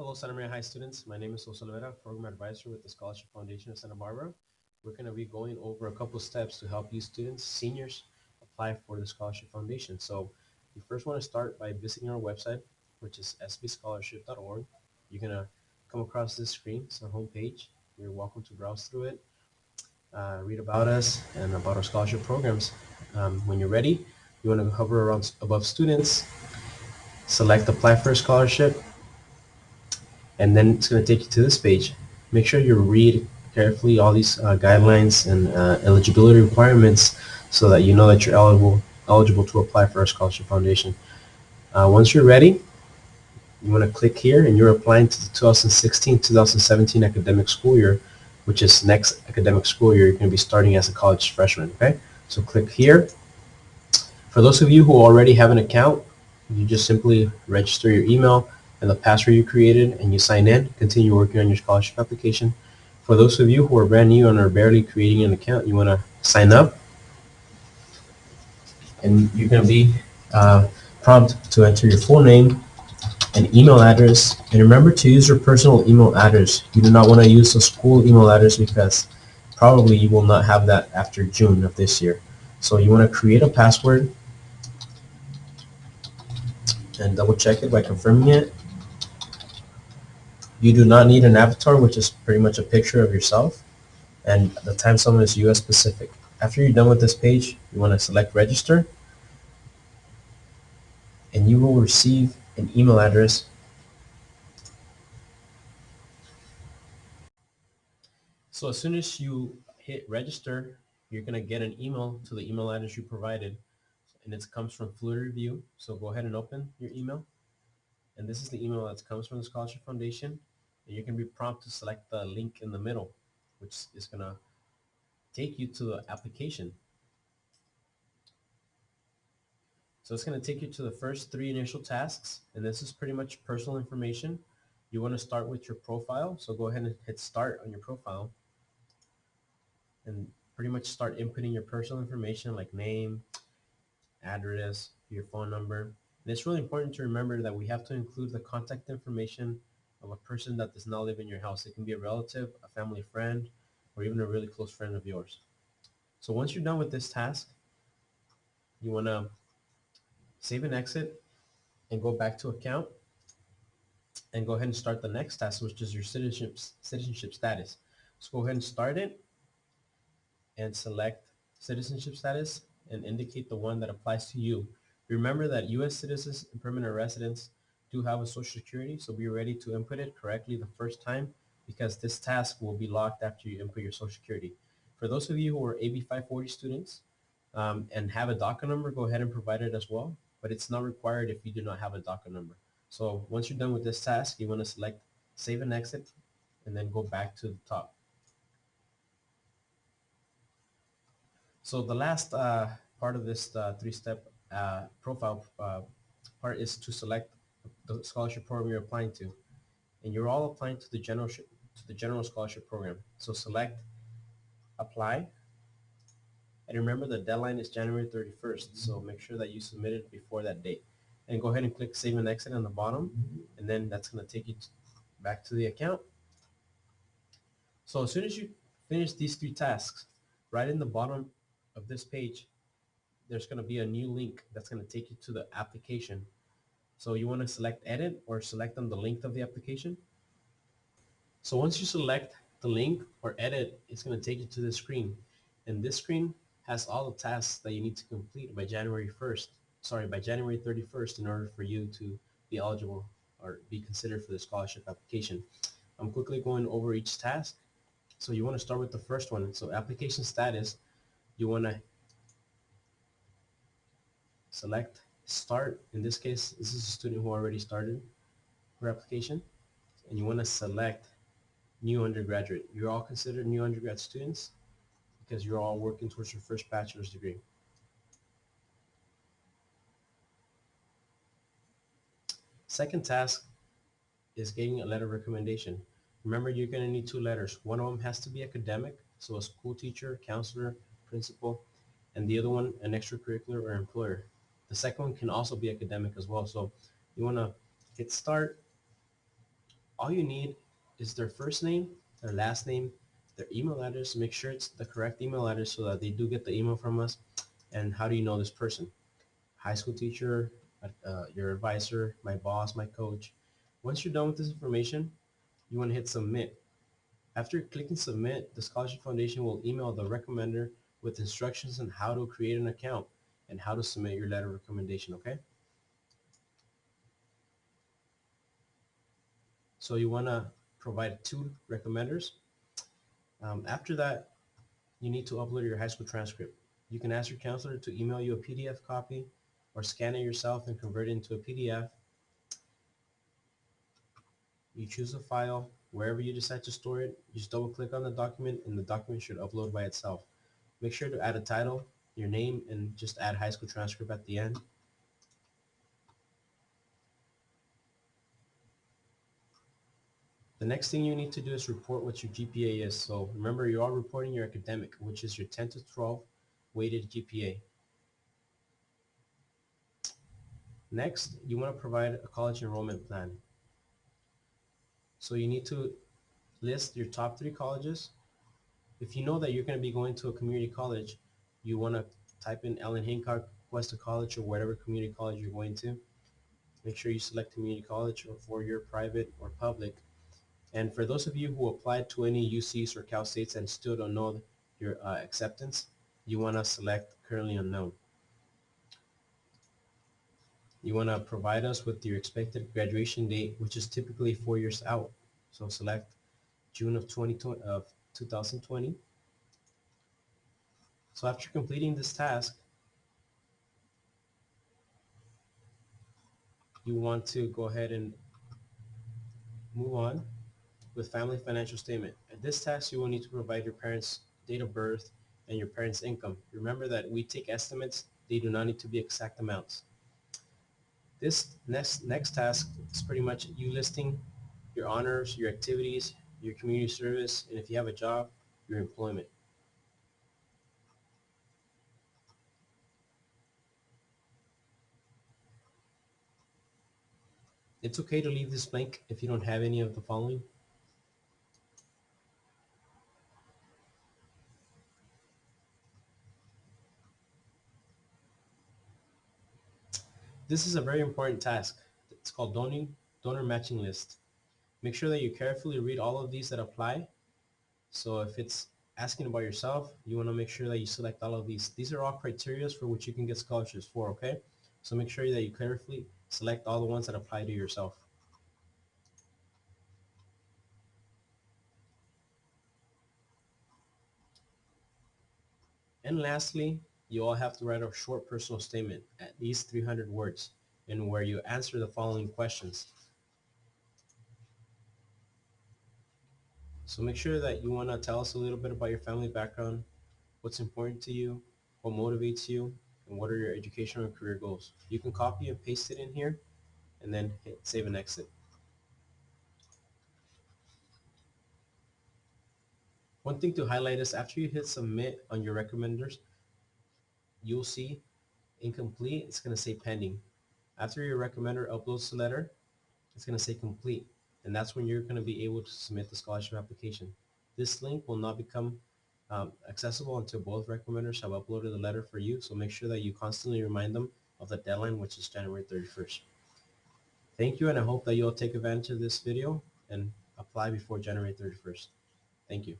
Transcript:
Hello, Santa Maria High students. My name is Jose Olivera, Program Advisor with the Scholarship Foundation of Santa Barbara. We're going to be going over a couple steps to help you students, seniors, apply for the Scholarship Foundation. So you first want to start by visiting our website, which is sbscholarship.org. You're going to come across this screen. It's our homepage. You're welcome to browse through it, read about us and about our scholarship programs. When you're ready, you want to hover around above students, select apply for a scholarship, and then it's going to take you to this page. Make sure you read carefully all these guidelines and eligibility requirements so that you know that you're eligible to apply for our scholarship foundation. Once you're ready, you want to click here and you're applying to the 2016-2017 academic school year, which is next academic school year. You're going to be starting as a college freshman, okay? So click here. For those of you who already have an account, you just simply register your email and the password you created and you sign in, continue working on your scholarship application. For those of you who are brand new and are barely creating an account, you want to sign up and you're going to be prompted to enter your full name and email address. And remember to use your personal email address. You do not want to use the school email address because probably you will not have that after June of this year. So you want to create a password and double check it by confirming it. You do not need an avatar, which is pretty much a picture of yourself, and the time zone is US Pacific. After you're done with this page, you want to select register, and you will receive an email address. So as soon as you hit register, you're going to get an email to the email address you provided, and it comes from Fluid Review. So go ahead and open your email, and this is the email that comes from the Scholarship Foundation, and you can be prompted to select the link in the middle, which is going to take you to the application. So it's going to take you to the first three initial tasks, and this is pretty much personal information. You want to start with your profile, so go ahead and hit start on your profile and pretty much start inputting your personal information like name, address, your phone number. And it's really important to remember that we have to include the contact information of a person that does not live in your house. It can be a relative, a family friend, or even a really close friend of yours. So once you're done with this task, you want to save and exit and go back to account and go ahead and start the next task, which is your citizenship status. So go ahead and start it and select citizenship status and indicate the one that applies to you. Remember that U.S. citizens and permanent residents do have a Social Security, so be ready to input it correctly the first time because this task will be locked after you input your Social Security. For those of you who are AB 540 students and have a DACA number, go ahead and provide it as well, but it's not required if you do not have a DACA number. So once you're done with this task, you want to select Save and Exit and then go back to the top. So the last part of this three-step profile part is to select the scholarship program you're applying to, and you're all applying to the general scholarship program. So select apply, and remember the deadline is January 31st. So make sure that you submit it before that date, and go ahead and click Save and Exit on the bottom, and then that's going to take you back to the account. So as soon as you finish these three tasks, right in the bottom of this page, there's going to be a new link that's going to take you to the application. So you want to select edit or select on the link of the application. So once you select the link or edit, it's going to take you to the screen. And this screen has all the tasks that you need to complete by January 31st in order for you to be eligible or be considered for the scholarship application. I'm quickly going over each task. So you want to start with the first one. So application status, you want to select start. In this case, this is a student who already started her application, and you want to select new undergraduate. You're all considered new undergrad students because you're all working towards your first bachelor's degree. Second task is getting a letter of recommendation. Remember, you're going to need two letters. One of them has to be academic, so a school teacher, counselor, principal, and the other one an extracurricular or employer. The second one can also be academic as well. So you want to hit start. All you need is their first name, their last name, their email address. Make sure it's the correct email address so that they do get the email from us. And how do you know this person? High school teacher, your advisor, my boss, my coach. Once you're done with this information, you want to hit submit. After clicking submit, the Scholarship Foundation will email the recommender with instructions on how to create an account and how to submit your letter of recommendation, okay? So you want to provide 2 recommenders. After that, you need to upload your high school transcript. You can ask your counselor to email you a PDF copy or scan it yourself and convert it into a PDF. You choose a file. Wherever you decide to store it, you just double click on the document and the document should upload by itself. Make sure to add a title, your name, and just add high school transcript at the end. The next thing you need to do is report what your GPA is. So remember, you are reporting your academic, which is your 10 to 12 weighted GPA. Next, you want to provide a college enrollment plan. So you need to list your top 3 colleges. If you know that you're going to be going to a community college, you want to type in Ellen Hancock, Cuesta College, or whatever community college you're going to. Make sure you select community college or 4-year private or public. And for those of you who applied to any UCs or Cal States and still don't know your acceptance, you want to select currently unknown. You want to provide us with your expected graduation date, which is typically 4 years out. So select June of 2020. So after completing this task, you want to go ahead and move on with family financial statement. At this task, you will need to provide your parents' date of birth and your parents' income. Remember that we take estimates. They do not need to be exact amounts. This next task is pretty much you listing your honors, your activities, your community service, and if you have a job, your employment. It's okay to leave this blank if you don't have any of the following. This is a very important task. It's called donor matching list. Make sure that you carefully read all of these that apply. So if it's asking about yourself, you want to make sure that you select all of these. These are all criteria for which you can get scholarships for, okay? So make sure that you carefully select all the ones that apply to yourself. And lastly, you all have to write a short personal statement, at least 300 words, in where you answer the following questions. So make sure that you want to tell us a little bit about your family background, what's important to you, what motivates you, and what are your educational and career goals. You can copy and paste it in here and then hit save and exit. One thing to highlight is after you hit submit on your recommenders, you'll see incomplete. It's going to say pending. After your recommender uploads the letter, it's going to say complete. And that's when you're going to be able to submit the scholarship application. This link will not become accessible until both recommenders have uploaded the letter for you. So make sure that you constantly remind them of the deadline, which is January 31st. Thank you, and I hope that you'll take advantage of this video and apply before January 31st. Thank you.